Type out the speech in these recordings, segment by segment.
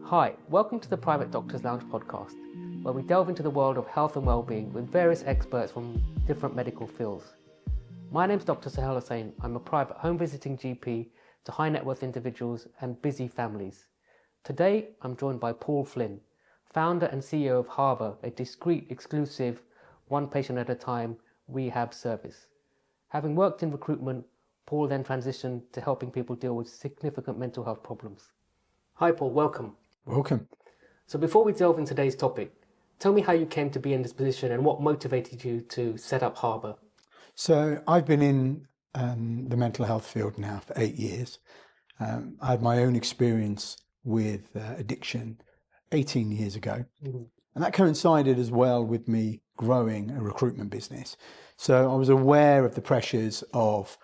Hi, welcome to the Private Doctors Lounge podcast, where we delve into the world of health and well-being with various experts from different medical fields. My name's Dr. Sahel Hussain. I'm a private home visiting GP to high net worth individuals and busy families. Today, I'm joined by Paul Flynn, founder and CEO of Harbour, a discreet, exclusive, one patient at a time rehab service. Having worked in recruitment, Paul then transitioned to helping people deal with significant mental health problems. Hi Paul, welcome. Welcome. So before we delve into today's topic, tell me how you came to be in this position and what motivated you to set up Harbour. So I've been in the mental health field now for 8 years. I had my own experience with addiction 18 years ago. And that coincided as well with me growing a recruitment business. So I was aware of the pressures of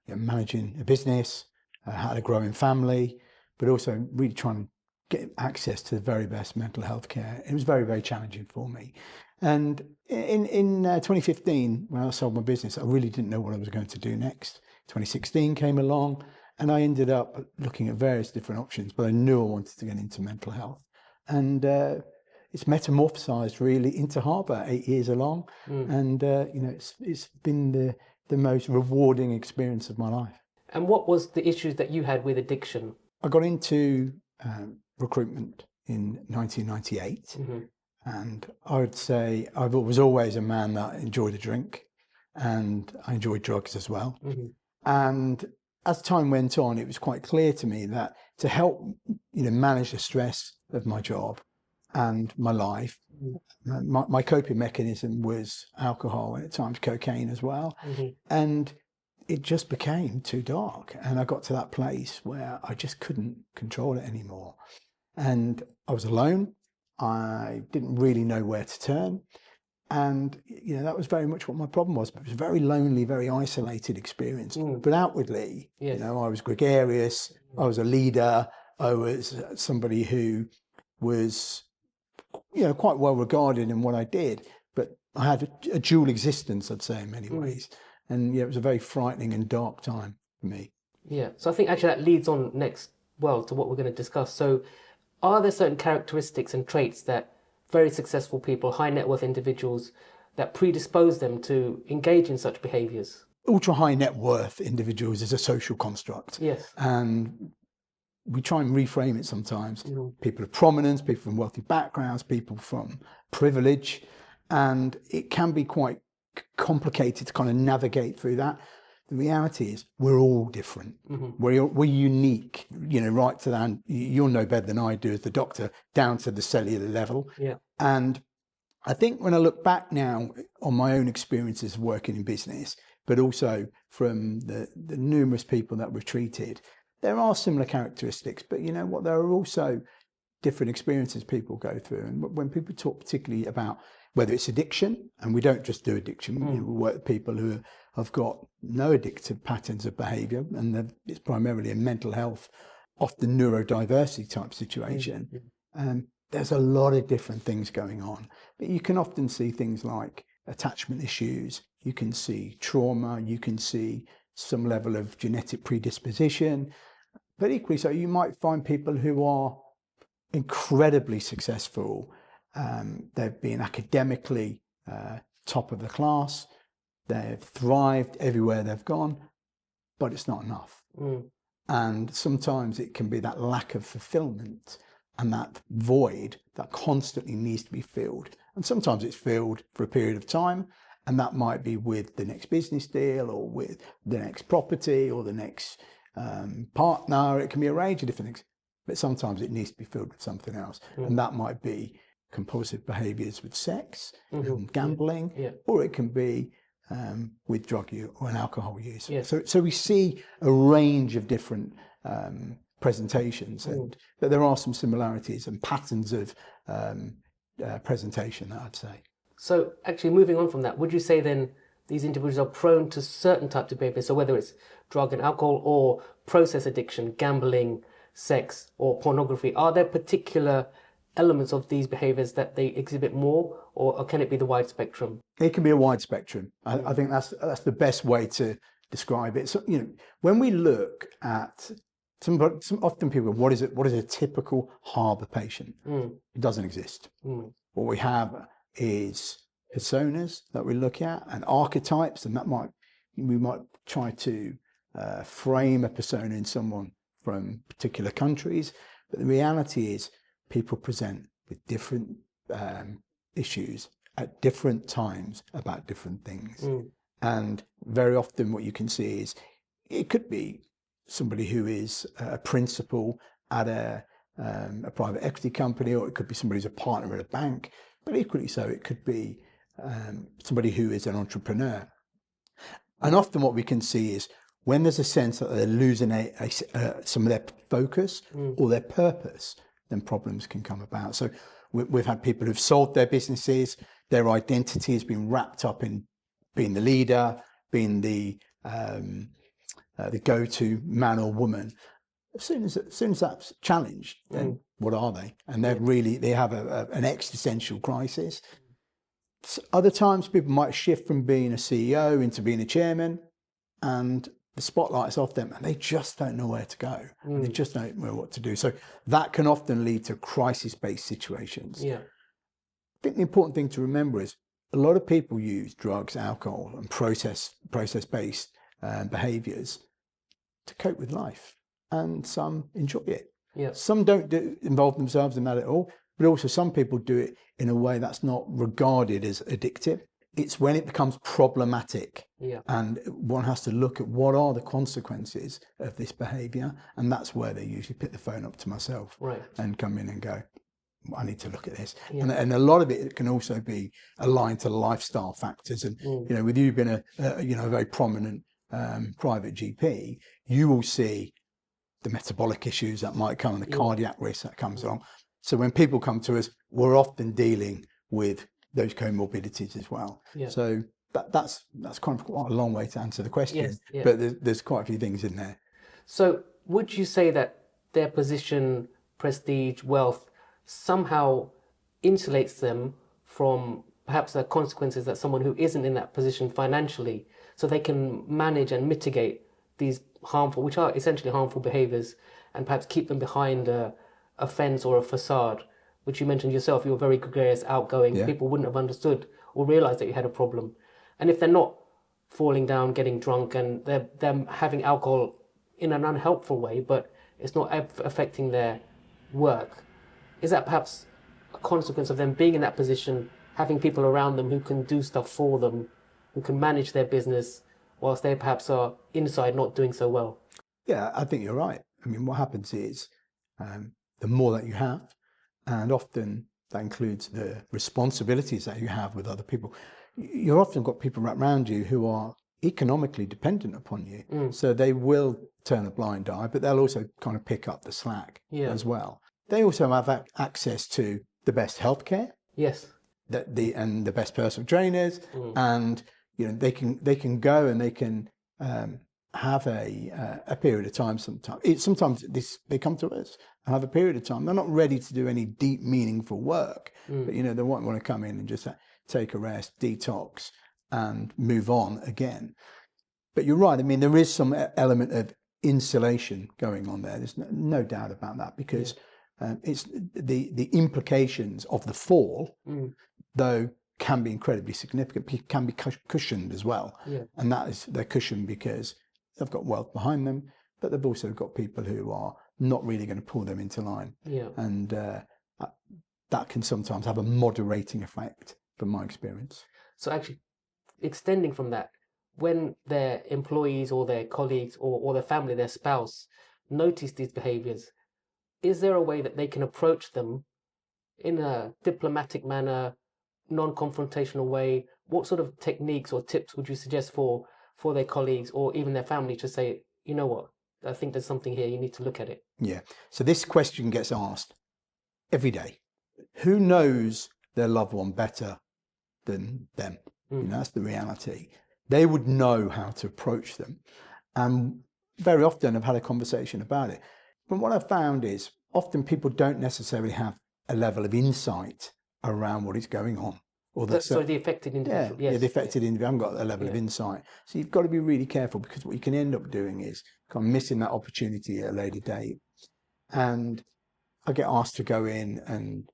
managing a business, how to grow in family, but also really trying to get access to the very best mental health care. It was very, very challenging for me. And in 2015, when I sold my business, I really didn't know what I was going to do next. 2016 came along and I ended up looking at various different options, but I knew I wanted to get into mental health. And it's metamorphosized really into Harbour 8 years along. And, it's been the most rewarding experience of my life. And what was the issues that you had with addiction? I got into recruitment in 1998. And I would say I was always a man that enjoyed a drink and I enjoyed drugs as well. And as time went on, it was quite clear to me that to help, manage the stress of my job and my life, my coping mechanism was alcohol and at times cocaine as well. And it just became too dark. And I got to that place where I just couldn't control it anymore. And I was alone. I didn't really know where to turn. And, that was very much what my problem was. It was a very lonely, very isolated experience. But outwardly, Yes. I was gregarious. I was a leader. I was somebody who was, quite well regarded in what I did. But I had a dual existence, I'd say, in many ways. And it was a very frightening and dark time for me. Yeah, so I think actually that leads on next well to what we're going to discuss. So are there certain characteristics and traits that very successful people, high net worth individuals, that predispose them to engage in such behaviours? Ultra high net worth individuals is a social construct. Yes. And we try and reframe it sometimes. People of prominence, people from wealthy backgrounds, people from privilege. And it can be quite complicated to kind of navigate through that. The reality is we're all different. We're unique, right to that. You'll know better than I do as the doctor, down to the cellular level. Yeah. And I think when I look back now on my own experiences of working in business, but also from the numerous people that we've treated, there are similar characteristics, but you know what, there are also different experiences people go through. And when people talk particularly about whether it's addiction, and we don't just do addiction, we work with people who have got no addictive patterns of behaviour, and it's primarily a mental health, often neurodiversity type situation. There's a lot of different things going on, but you can often see things like attachment issues, you can see trauma, you can see some level of genetic predisposition, but equally so you might find people who are incredibly successful. They've been academically top of the class, they've thrived everywhere they've gone, but it's not enough. And sometimes it can be that lack of fulfillment and that void that constantly needs to be filled. And sometimes it's filled for a period of time, and that might be with the next business deal or with the next property or the next partner. It can be a range of different things, but sometimes it needs to be filled with something else. And that might be compulsive behaviours with sex and gambling, or it can be with drug use or an alcohol use. So we see a range of different presentations, but there are some similarities and patterns of presentation, I'd say. So actually moving on from that, would you say then these individuals are prone to certain types of behaviour? So whether it's drug and alcohol or process addiction, gambling, sex or pornography, are there particular elements of these behaviours that they exhibit more, or can it be the wide spectrum? It can be a wide spectrum. I think that's the best way to describe it. So, when we look at Often people, what is a typical harbour patient? It doesn't exist. What we have is personas that we look at and archetypes, and we might try to frame a persona in someone from particular countries, but the reality is people present with different issues at different times about different things. And very often what you can see is it could be somebody who is a principal at a private equity company, or it could be somebody who's a partner at a bank, but equally so it could be somebody who is an entrepreneur. And often what we can see is when there's a sense that they're losing some of their focus or their purpose, then problems can come about. So we've had people who've sold their businesses, their identity has been wrapped up in being the leader, being the go-to man or woman. As soon as that's challenged, then what are they? And they have an existential crisis. Other times people might shift from being a CEO into being a chairman, and the spotlight's off them and they just don't know where to go. They just don't know what to do. So that can often lead to crisis-based situations. I think the important thing to remember is a lot of people use drugs, alcohol and process-based behaviours to cope with life, and some enjoy it. Some don't involve themselves in that at all, but also some people do it in a way that's not regarded as addictive. It's when it becomes problematic, and one has to look at what are the consequences of this behaviour, and that's where they usually pick the phone up to myself and come in and go, I need to look at this. And a lot of it can also be aligned to lifestyle factors. And with you being a very prominent private GP, you will see the metabolic issues that might come and the cardiac risk that comes along. So when people come to us, we're often dealing with those comorbidities as well. So that's kind of quite a long way to answer the question, but there's quite a few things in there. So would you say that their position, prestige, wealth somehow insulates them from perhaps the consequences that someone who isn't in that position financially, so they can manage and mitigate these harmful, which are essentially harmful behaviours, and perhaps keep them behind a fence or a facade, which you mentioned yourself, you were very gregarious, outgoing, people wouldn't have understood or realised that you had a problem. And if they're not falling down, getting drunk, and they're having alcohol in an unhelpful way, but it's not affecting their work, is that perhaps a consequence of them being in that position, having people around them who can do stuff for them, who can manage their business, whilst they perhaps are inside not doing so well? Yeah, I think you're right. I mean, what happens is the more that you have, and often that includes the responsibilities that you have with other people, you've often got people around you who are economically dependent upon you. So they will turn a blind eye, but they'll also kind of pick up the slack as well. They also have access to the best healthcare. And the best personal trainers, and they can go and they can have a period of time. Sometimes they come to us and have a period of time. They're not ready to do any deep, meaningful work, but they won't want to come in and just take a rest, detox, and move on again. But you're right. I mean, there is some element of insulation going on there. There's no doubt about that, because it's the implications of the fall, though, can be incredibly significant, can be cushioned as well. And that is, they're cushioned because they've got wealth behind them, but they've also got people who are not really going to pull them into line. And that can sometimes have a moderating effect, from my experience. So actually, extending from that, when their employees or their colleagues or their family, their spouse, notice these behaviours, is there a way that they can approach them in a diplomatic manner, non-confrontational way? What sort of techniques or tips would you suggest for their colleagues or even their family to say, you know what, I think there's something here, you need to look at it? So this question gets asked every day. Who knows their loved one better than them? That's the reality. They would know how to approach them. And very often I've had a conversation about it. But what I've found is often people don't necessarily have a level of insight around what is going on, or the affected individual. Yes. The affected individual. I haven't got that level of insight. So you've got to be really careful, because what you can end up doing is kind of missing that opportunity at a later date. And I get asked to go in and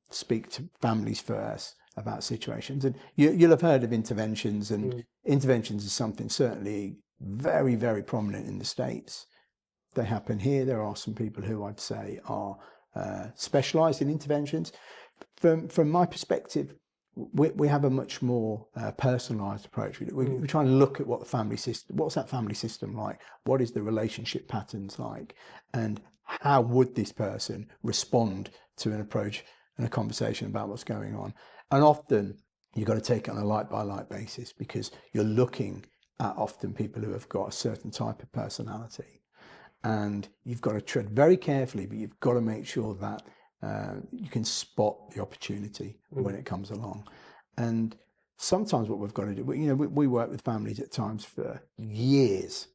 speak to families first about situations. And you'll have heard of interventions, and interventions is something certainly very, very prominent in the States. They happen here. There are some people who I'd say are specialised in interventions. From my perspective, we have a much more personalised approach. We try and look at what the family system, what's that family system like? What is the relationship patterns like? And how would this person respond to an approach and a conversation about what's going on? And often you've got to take it on a light-by-light basis, because you're looking at often people who have got a certain type of personality. And you've got to tread very carefully, but you've got to make sure that you can spot the opportunity when it comes along. And sometimes what we've got to do, we work with families at times for years,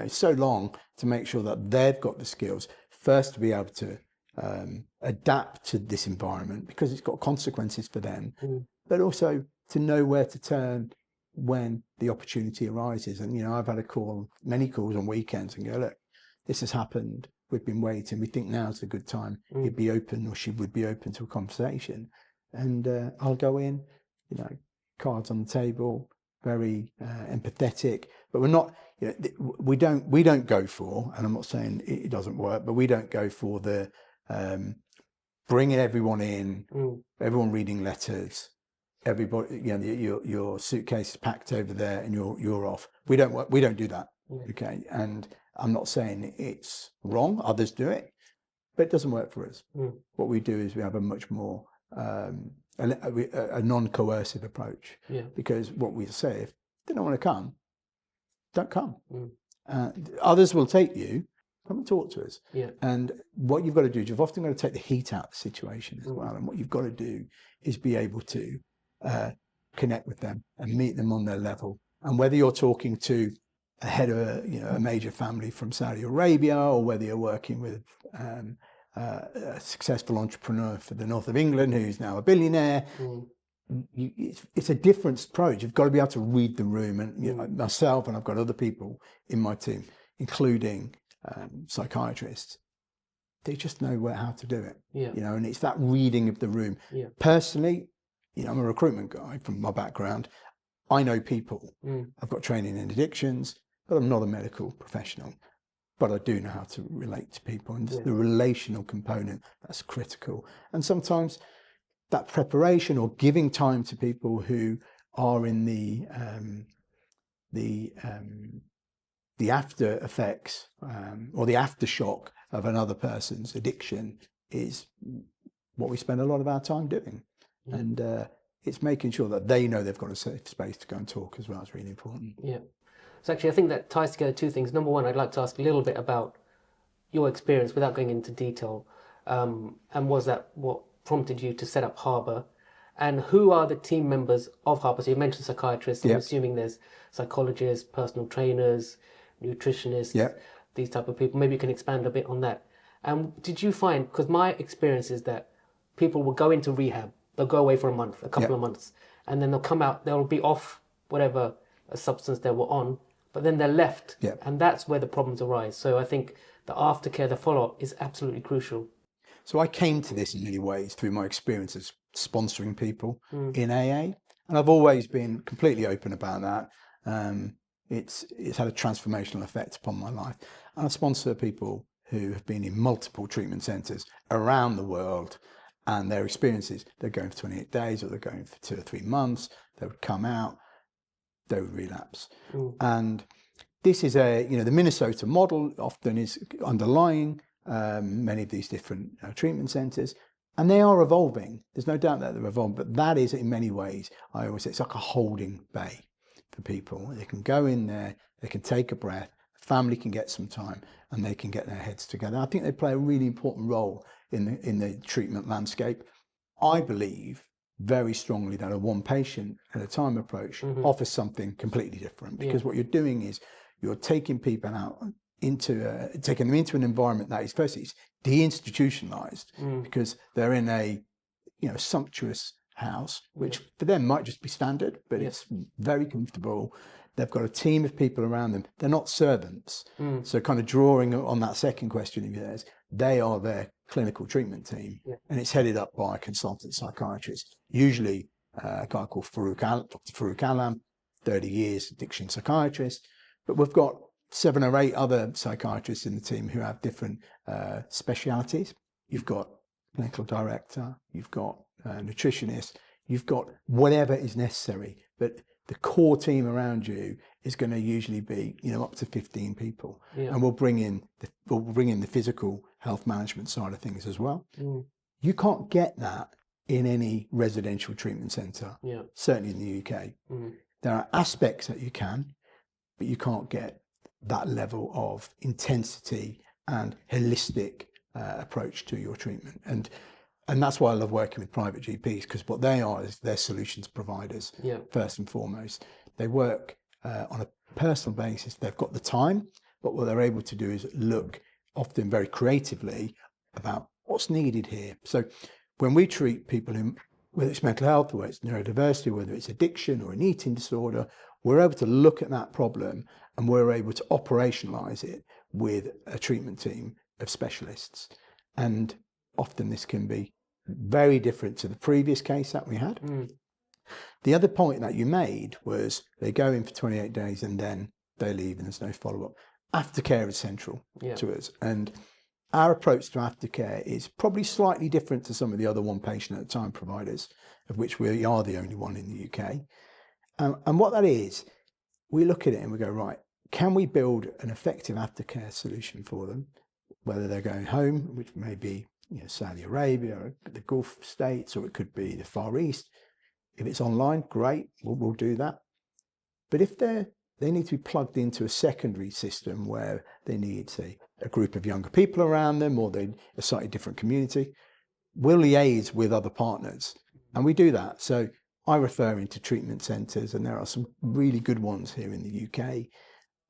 so long, to make sure that they've got the skills first to be able to adapt to this environment, because it's got consequences for them, but also to know where to turn when the opportunity arises. And I've had many calls on weekends, and go, look, this has happened, we've been waiting, we think now's a good time, he'd be open, or she would be open to a conversation. And I'll go in, cards on the table, very empathetic, but we're not, we don't go for, and I'm not saying it doesn't work, but we don't go for the bringing everyone in, everyone reading letters, everybody, your suitcase is packed over there and you're off. We don't do that. Okay. And I'm not saying it's wrong, others do it, but it doesn't work for us. What we do is we have a much more a non-coercive approach, because what we say, if they don't want to come, don't come. Others will take you. Come and talk to us. And what you've got to do is you've often got to take the heat out of the situation as well. And what you've got to do is be able to connect with them and meet them on their level. And whether you're talking to a head of a major family from Saudi Arabia, or whether you're working with a successful entrepreneur for the north of England who's now a billionaire, it's a different approach. You've got to be able to read the room. And myself, and I've got other people in my team, including psychiatrists, they just know how to do it. And it's that reading of the room. Personally, I'm a recruitment guy from my background. I know people. I've got training in addictions, but I'm not a medical professional. But I do know how to relate to people, and the relational component, that's critical. And sometimes that preparation, or giving time to people who are in the after effects or the aftershock of another person's addiction, is what we spend a lot of our time doing. And it's making sure that they know they've got a safe space to go and talk as well. It's really important. So actually, I think that ties together two things. Number one, I'd like to ask a little bit about your experience without going into detail. And was that what prompted you to set up Harbour? And who are the team members of Harbour? So you mentioned psychiatrists. I'm assuming there's psychologists, personal trainers, nutritionists, these type of people. Maybe you can expand a bit on that. And did you find, because my experience is that people will go into rehab, they'll go away for a month, a couple of months, and then they'll come out, they'll be off whatever substance they were on, but then they're left. And that's where the problems arise. So I think the aftercare, the follow-up is absolutely crucial. So I came to this in many ways through my experience as sponsoring people in AA. And I've always been completely open about that. It's had a transformational effect upon my life. And I sponsor people who have been in multiple treatment centres around the world, and their experiences, they're going for 28 days, or they're going for 2 or 3 months, they would come out, they would relapse. And this is the Minnesota model often is underlying many of these different treatment centres, and they are evolving. There's no doubt that they're evolving, but that is, in many ways, I always say, it's like a holding bay for people. They can go in there, they can take a breath, family can get some time, and they can get their heads together. I think they play a really important role in the treatment landscape. I believe very strongly that a one patient at a time approach offers something completely different, because what you're doing is you're taking people out taking them into an environment that is, firstly, it's deinstitutionalized, because they're in a sumptuous house, which for them might just be standard, but it's very comfortable. They've got a team of people around them. They're not servants. So kind of drawing on that second question of yours, they are their clinical treatment team, and it's headed up by a consultant psychiatrist, usually a guy called Dr. Farooq Alam, 30 years addiction psychiatrist. But we've got 7 or 8 other psychiatrists in the team who have different specialities. You've got clinical director, you've got a nutritionist, you've got whatever is necessary. But the core team around you is going to usually be, up to 15 people, and we'll bring in the physical health management side of things as well. You can't get that in any residential treatment centre, certainly in the UK. There are aspects that you can, but you can't get that level of intensity and holistic approach to your treatment. And that's why I love working with private GPs, because what they are is they're solutions providers, first and foremost. They work on a personal basis. They've got the time, but what they're able to do is look often very creatively about what's needed here. So when we treat people whether it's mental health, whether it's neurodiversity, whether it's addiction or an eating disorder, we're able to look at that problem and we're able to operationalize it with a treatment team of specialists. And often this can be very different to the previous case that we had. The other point that you made was they go in for 28 days and then they leave and there's no follow-up. Aftercare is central to us. And our approach to aftercare is probably slightly different to some of the other one patient at a time providers, of which we are the only one in the UK. And what that is, we look at it and we go, right, can we build an effective aftercare solution for them, whether they're going home, which may be Saudi Arabia or the Gulf states, or it could be the Far East. If it's online, great, we'll do that. But if they need to be plugged into a secondary system where they need, say, a group of younger people around them, or a slightly different community, we'll liaise with other partners. And we do that. So I refer into treatment centres, and there are some really good ones here in the UK.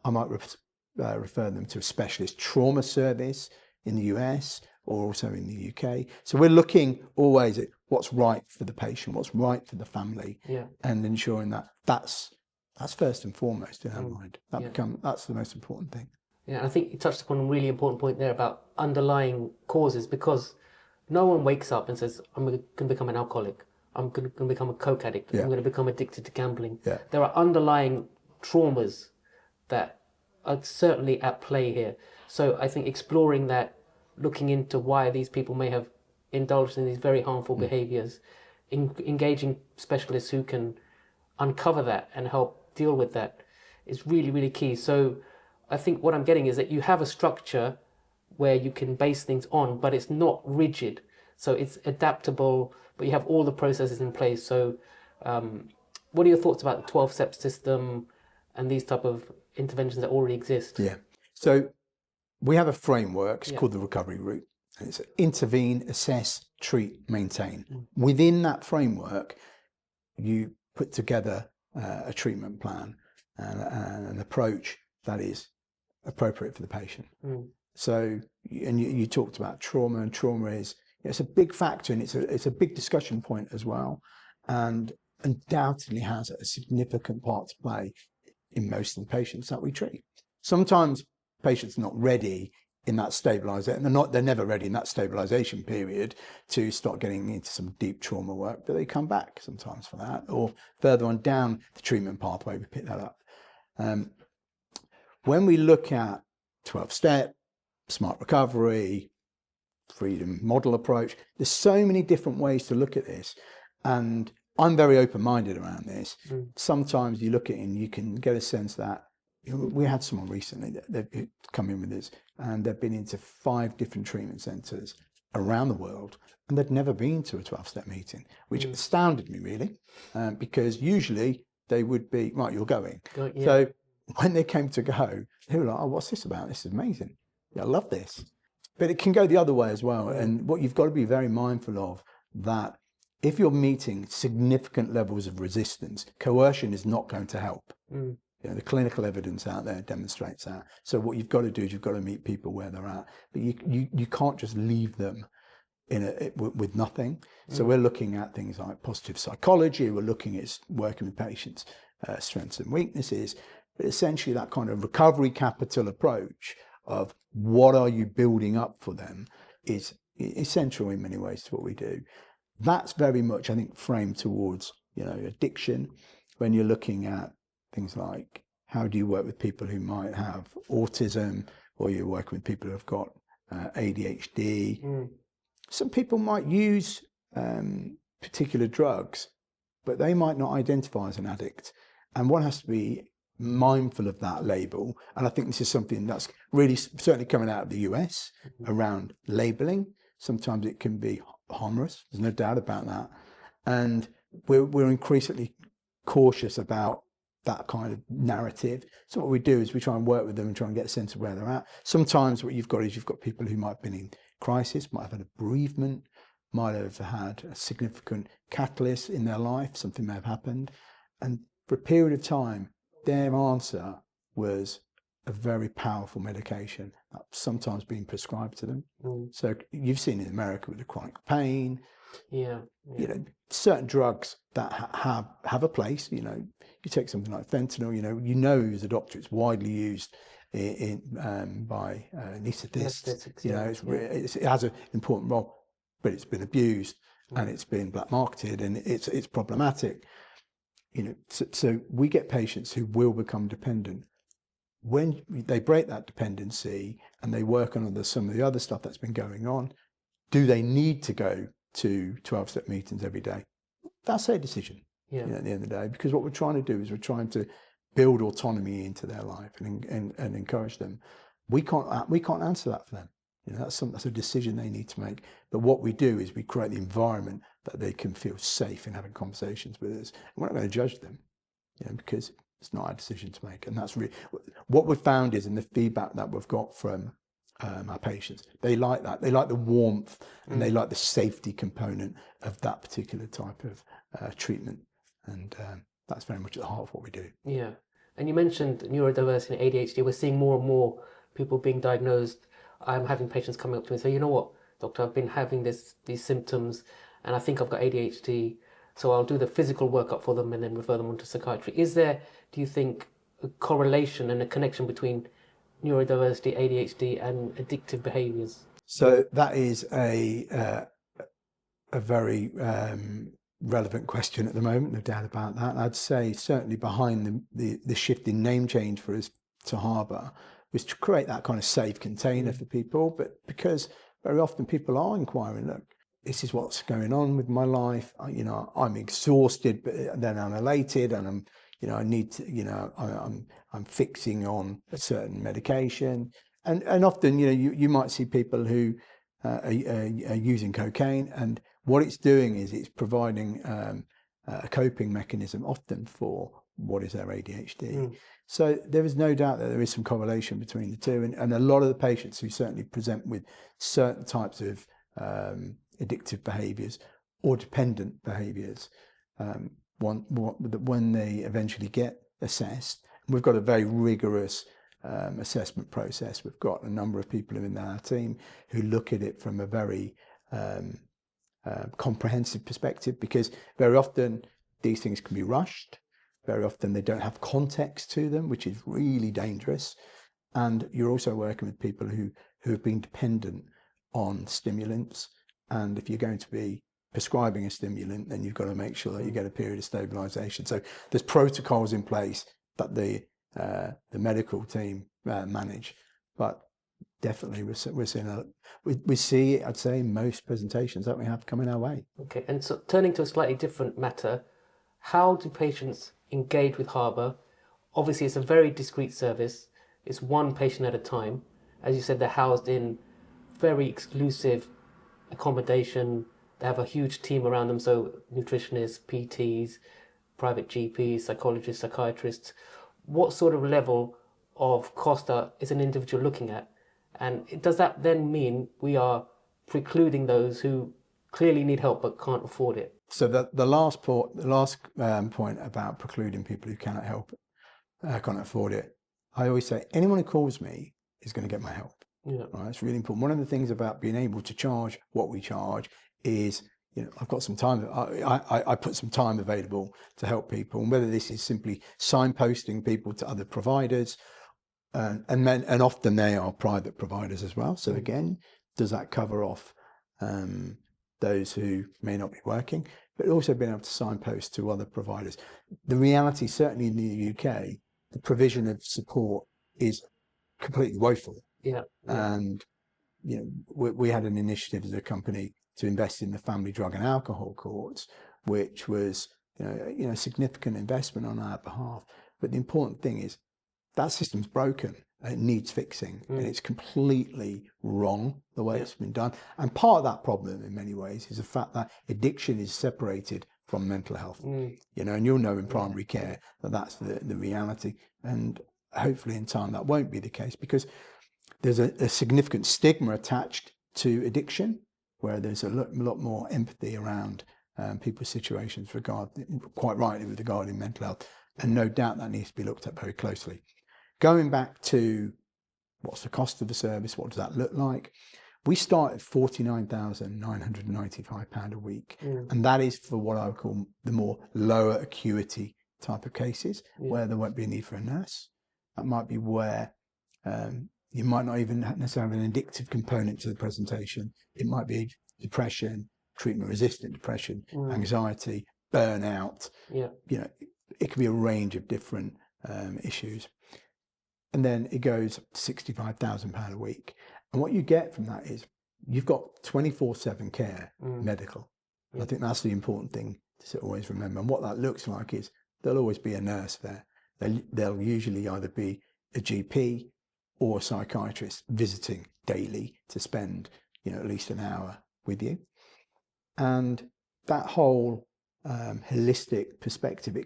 I might refer them to a specialist trauma service in the US or also in the UK. So we're looking always at what's right for the patient, what's right for the family, and ensuring that that's first and foremost in our mind. That's the most important thing. Yeah, I think you touched upon a really important point there about underlying causes, because no one wakes up and says, I'm going to become an alcoholic, I'm going to become a coke addict, I'm going to become addicted to gambling. There are underlying traumas that are certainly at play here. So I think exploring that, looking into why these people may have indulged in these very harmful behaviours, engaging specialists who can uncover that and help deal with that is really, really key. So I think what I'm getting is that you have a structure where you can base things on, but it's not rigid. So it's adaptable, but you have all the processes in place. So what are your thoughts about the 12-step system and these type of interventions that already exist? Yeah. So we have a framework, it's called the recovery route. And it's intervene, assess, treat, maintain. Within that framework, you put together a treatment plan and an approach that is appropriate for the patient. So, and you talked about trauma, and trauma is, it's a big factor, and it's a big discussion point as well, and undoubtedly has a significant part to play in most of the patients that we treat. Sometimes patients are not ready in that stabilization, they're never ready in that stabilization period to start getting into some deep trauma work, but they come back sometimes for that, or further on down the treatment pathway, we pick that up. When we look at 12-step, smart recovery, freedom model approach, there's so many different ways to look at this, and I'm very open-minded around this. Sometimes you look at it and you can get a sense that, we had someone recently that they've come in with this, and they've been into 5 different treatment centres around the world, and they'd never been to a 12-step meeting, which astounded me really, because usually they would be, right, you're going. So when they came to go, they were like, oh, what's this about? This is amazing. Yeah, I love this. But it can go the other way as well. And what you've got to be very mindful of, that if you're meeting significant levels of resistance, coercion is not going to help. The clinical evidence out there demonstrates that. So what you've got to do is you've got to meet people where they're at. But you can't just leave them with nothing. So we're looking at things like positive psychology. We're looking at working with patients' strengths and weaknesses. But essentially, that kind of recovery capital approach of what are you building up for them is essential in many ways to what we do. That's very much, I think, framed towards, addiction. When you're looking at things like how do you work with people who might have autism, or you're working with people who have got ADHD. Some people might use particular drugs, but they might not identify as an addict. And one has to be mindful of that label. And I think this is something that's really certainly coming out of the US around labeling. Sometimes it can be harmless, there's no doubt about that. And we're increasingly cautious about that kind of narrative. So what we do is we try and work with them and try and get a sense of where they're at. Sometimes what you've got people who might have been in crisis, might have had a bereavement, might have had a significant catalyst in their life, something may have happened. And for a period of time, their answer was a very powerful medication, sometimes being prescribed to them. So you've seen in America with the chronic pain, certain drugs that have a place. You take something like fentanyl. As a doctor, it's widely used by anaesthetists. It has an important role, but it's been abused and it's been black marketed, and it's problematic. So we get patients who will become dependent. When they break that dependency and they work on some of the other stuff that's been going on, do they need to go to 12-step meetings every day? That's their decision at the end of the day, because what we're trying to do is we're trying to build autonomy into their life and encourage them. We can't answer that for them. That's a decision they need to make. But what we do is we create the environment that they can feel safe in having conversations with us. And we're not going to judge them, because it's not our decision to make. And that's really what we've found is in the feedback that we've got from our patients. They like that. They like the warmth and they like the safety component of that particular type of treatment. And that's very much at the heart of what we do. Yeah. And you mentioned neurodiversity and ADHD. We're seeing more and more people being diagnosed. I'm having patients coming up to me and say, you know what, doctor, I've been having these symptoms and I think I've got ADHD. So I'll do the physical workup for them and then refer them on to psychiatry. Is there, do you think, a correlation and a connection between neurodiversity, ADHD and addictive behaviours? So that is a very relevant question at the moment, no doubt about that. I'd say certainly behind the shift in name change for us to Harbour was to create that kind of safe container for people, but because very often people are inquiring, look, this is what's going on with my life. I'm exhausted, but then I'm elated, and I need to, I'm fixing on a certain medication, and often, you might see people who are using cocaine, and what it's doing is it's providing a coping mechanism often for what is their ADHD. So there is no doubt that there is some correlation between the two, and a lot of the patients who certainly present with certain types of addictive behaviours or dependent behaviours, when they eventually get assessed, we've got a very rigorous assessment process. We've got a number of people in our team who look at it from a very comprehensive perspective, because very often these things can be rushed. Very often they don't have context to them, which is really dangerous. And you're also working with people who have been dependent on stimulants. And if you're going to be prescribing a stimulant, then you've got to make sure that you get a period of stabilisation. So there's protocols in place that the medical team manage. But definitely we're seeing we see, I'd say, most presentations that we have coming our way. Okay, and so turning to a slightly different matter, how do patients engage with Harbour? Obviously, it's a very discreet service. It's one patient at a time. As you said, they're housed in very exclusive accommodation. They have a huge team around them, so nutritionists, PTs, private GPs, psychologists, psychiatrists. What sort of level of cost is an individual looking at? And does that then mean we are precluding those who clearly need help but can't afford it? So the last point about precluding people who cannot help, can't afford it, I always say anyone who calls me is going to get my help. Yeah. Right, it's really important. One of the things about being able to charge what we charge is, I've got some time. I put some time available to help people, and whether this is simply signposting people to other providers, and often they are private providers as well. So again, does that cover off those who may not be working, but also being able to signpost to other providers? The reality, certainly in the UK, the provision of support is completely woeful. Yeah. And we had an initiative as a company to invest in the family drug and alcohol courts, which was a significant investment on our behalf. But the important thing is that system's broken and it needs fixing, and it's completely wrong the way it's been done. And part of that problem in many ways is the fact that addiction is separated from mental health. And you'll know in primary care that that's the reality. And hopefully in time that won't be the case, because there's a significant stigma attached to addiction, where there's a lot more empathy around people's situations quite rightly regarding mental health. And no doubt that needs to be looked at very closely. Going back to what's the cost of the service, what does that look like? We start at £49,995 a week. And that is for what I would call the more lower acuity type of cases, where there won't be a need for a nurse. That might be where you might not even necessarily have an addictive component to the presentation. It might be depression, treatment-resistant depression, anxiety, burnout. It could be a range of different issues. And then it goes £65,000 a week. And what you get from that is you've got 24/7 care, medical. I think that's the important thing to always remember. And what that looks like is there'll always be a nurse there. They'll usually either be a GP or a psychiatrist visiting daily to spend, at least an hour with you. And that whole holistic perspective,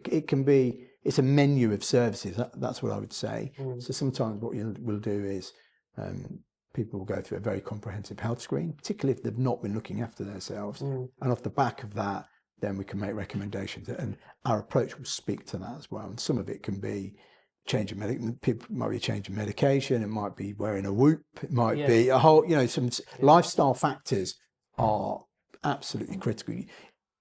it's a menu of services. That's what I would say. So sometimes what we'll do is people will go through a very comprehensive health screen, particularly if they've not been looking after themselves. And off the back of that, then we can make recommendations. And our approach will speak to that as well. And some of it can be people might be changing medication. It might be wearing a Whoop. It might be a whole, some lifestyle factors are absolutely critical.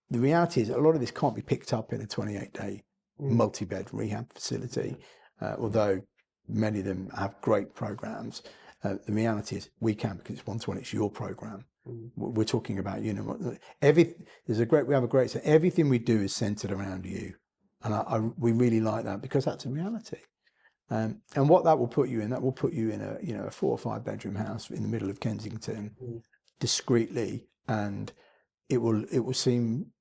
The reality is a lot of this can't be picked up in a 28-day multi-bed rehab facility, although many of them have great programs. The reality is we can, because it's one-to-one, it's your program. We're talking about, we have a great saying, everything we do is centered around you. And we really like that, because that's a reality. And what that will put you in, a 4 or 5 bedroom house in the middle of Kensington, discreetly, and it will seem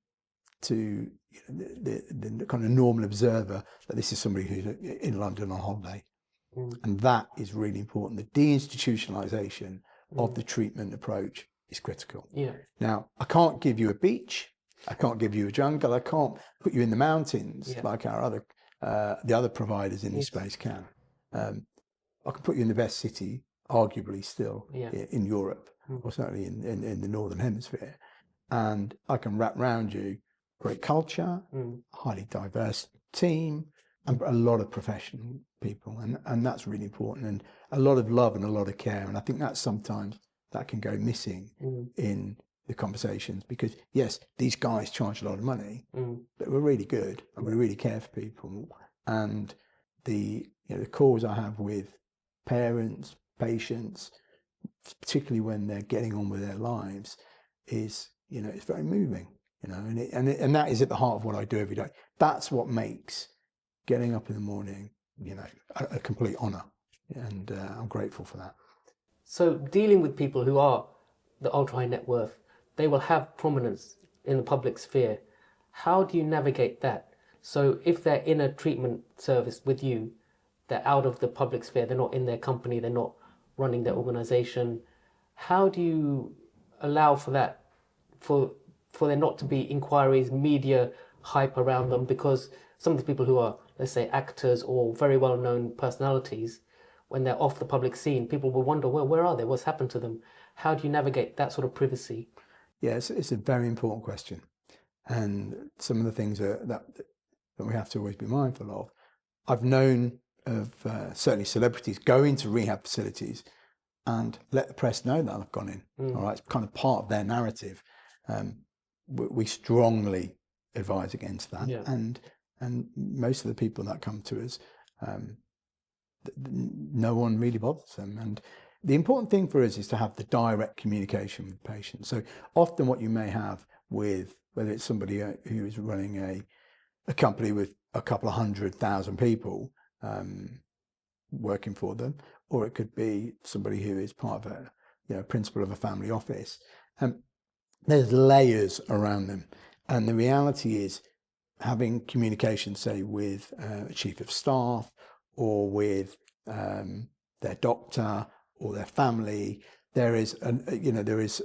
to the kind of normal observer that this is somebody who's in London on holiday. And that is really important. The deinstitutionalization of the treatment approach is critical. Now, I can't give you a beach. I can't give you a jungle. I can't put you in the mountains like the other providers in this space can. I can put you in the best city, arguably still, in Europe, or certainly in the Northern Hemisphere. And I can wrap around you great culture, highly diverse team, and a lot of professional people. And that's really important. And a lot of love and a lot of care. And I think that sometimes that can go missing in the conversations, because yes, these guys charge a lot of money, but we're really good and we really care for people. And the calls I have with parents, patients, particularly when they're getting on with their lives, is it's very moving. And that is at the heart of what I do every day. That's what makes getting up in the morning, a complete honour, and I'm grateful for that. So dealing with people who are the ultra high net worth, they will have prominence in the public sphere. How do you navigate that? So if they're in a treatment service with you, they're out of the public sphere, they're not in their company, they're not running their organization. How do you allow for that, for there not to be inquiries, media hype around them? Because some of the people who are, let's say, actors or very well-known personalities, when they're off the public scene, people will wonder, well, where are they? What's happened to them? How do you navigate that sort of privacy? Yes, it's a very important question. And some of the things that we have to always be mindful of. I've known of certainly celebrities go into rehab facilities and let the press know that I've gone in. All right, it's kind of part of their narrative. We strongly advise against that, and most of the people that come to us, no one really bothers them. And the important thing for us is to have the direct communication with patients. So often what you may have with, whether it's somebody who is running a company with a couple of 100,000 people working for them, or it could be somebody who is part of a principal of a family office. There's layers around them. And the reality is having communication, say, with a chief of staff or with their doctor or their family, there is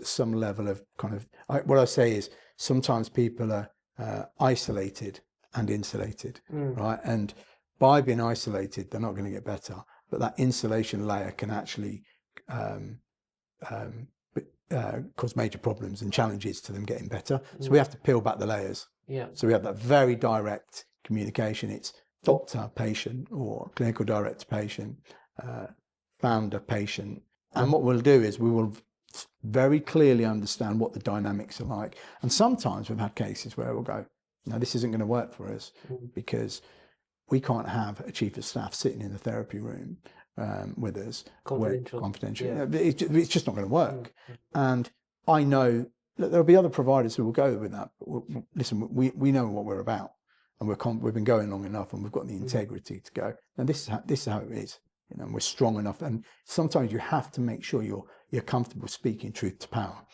some level of kind of, what I say is sometimes people are isolated and insulated, right? And by being isolated, they're not going to get better. But that insulation layer can actually cause major problems and challenges to them getting better. So we have to peel back the layers. Yeah. So we have that very direct communication. It's doctor, patient, or clinical director, patient, founder, patient. And what we'll do is we will very clearly understand what the dynamics are like. And sometimes we've had cases where we'll go, no, this isn't going to work for us because we can't have a chief of staff sitting in the therapy room with us. Confidential. Yeah. It's just not going to work. And I know that there'll be other providers who will go with that. But listen, we know what we're about, and we've been going long enough, and we've got the integrity to go. And this is how it is. And we're strong enough. And sometimes you have to make sure you're comfortable speaking truth to power.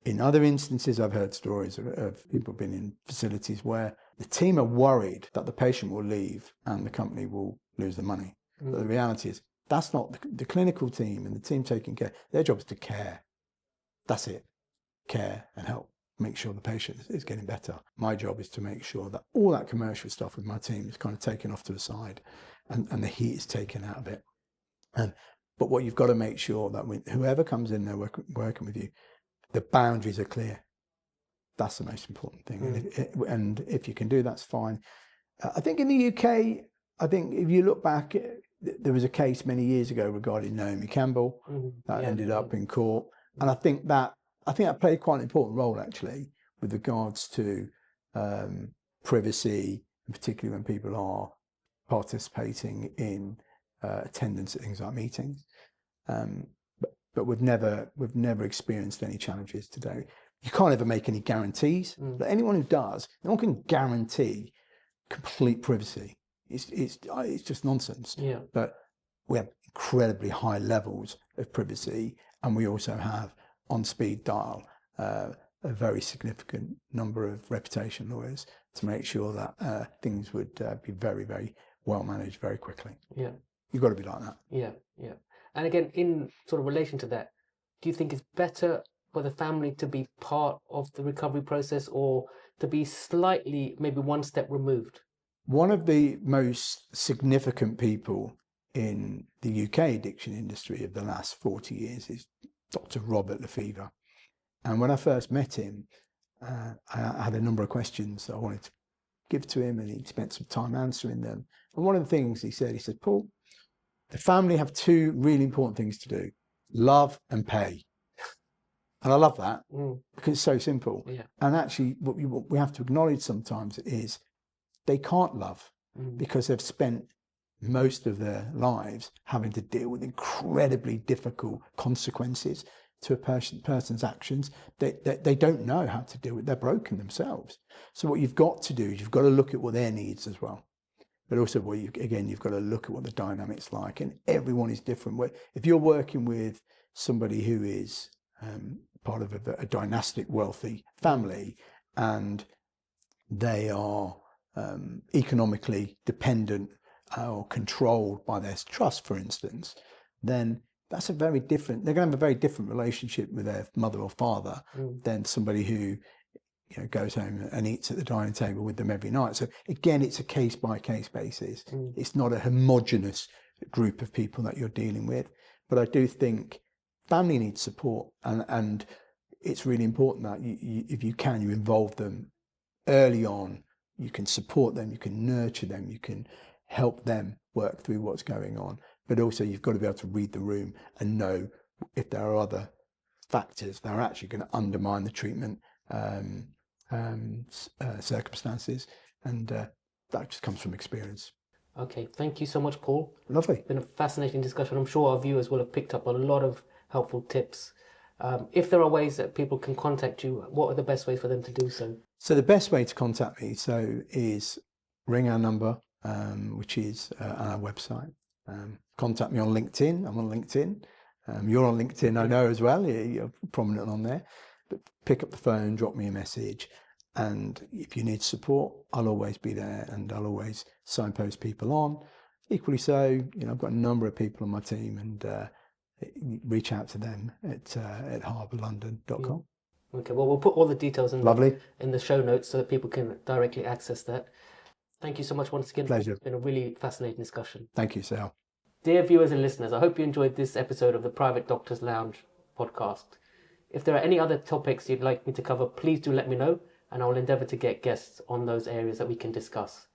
In other instances, I've heard stories of people being in facilities where the team are worried that the patient will leave and the company will lose the money. But the reality is that's not the clinical team and the team taking care. Their job is to care. That's it. Care and help. Make sure the patient is getting better. My job is to make sure that all that commercial stuff with my team is kind of taken off to the side and the heat is taken out of it. But what you've got to make sure that whoever comes in there working with you, the boundaries are clear. That's the most important thing. And if you can do, that's fine. I think in the UK, I think if you look back, there was a case many years ago regarding Naomi Campbell that ended up in court. And I think that played quite an important role actually with regards to privacy, and particularly when people are participating in attendance at things like meetings. But we've never experienced any challenges today. You can't ever make any guarantees. But anyone who does, no one can guarantee complete privacy. It's just nonsense. Yeah. But we have incredibly high levels of privacy, and we also have on speed dial a very significant number of reputation lawyers to make sure that things would be very, very well managed very quickly. Yeah. You've got to be like that. Yeah, yeah. And again, in sort of relation to that, do you think it's better for the family to be part of the recovery process or to be slightly, maybe one step removed? One of the most significant people in the UK addiction industry of the last 40 years is Dr. Robert Lefevre. And when I first met him, I had a number of questions that I wanted to give to him, and he spent some time answering them. And one of the things he said, Paul, the family have two really important things to do: love and pay. And I love that because it's so simple. Yeah. And actually, what we have to acknowledge sometimes is they can't love because they've spent most of their lives having to deal with incredibly difficult consequences to a person's actions. They don't know how to deal with it. They're broken themselves. So what you've got to do is you've got to look at what their needs as well. But also, you've got to look at what the dynamic's like. And everyone is different. If you're working with somebody who is part of a dynastic, wealthy family, and they are economically dependent or controlled by their trust, for instance, then that's they're going to have a very different relationship with their mother or father than somebody who goes home and eats at the dining table with them every night. So again, it's a case by case basis. It's not a homogenous group of people that you're dealing with. But I do think family needs support, and it's really important that if you can, you involve them early on. You can support them, you can nurture them, you can help them work through what's going on. But also you've got to be able to read the room and know if there are other factors that are actually going to undermine the treatment circumstances, and that just comes from experience. Okay, thank you so much, Paul. Lovely. It's been a fascinating discussion. I'm sure our viewers will have picked up a lot of helpful tips. If there are ways that people can contact you, what are the best ways for them to do so? So the best way to contact me is ring our number, which is on our website. Contact me on LinkedIn. I'm on LinkedIn. You're on LinkedIn, I know as well. You're prominent on there. But pick up the phone, drop me a message. And if you need support, I'll always be there, and I'll always signpost people on. Equally so, I've got a number of people on my team, and reach out to them at harbourlondon.com. Okay, well, we'll put all the details in the show notes so that people can directly access that. Thank you so much once again. Pleasure. It's been a really fascinating discussion. Thank you, Sal. Dear viewers and listeners, I hope you enjoyed this episode of the Private Doctors Lounge podcast. If there are any other topics you'd like me to cover, please do let me know, and I will endeavour to get guests on those areas that we can discuss.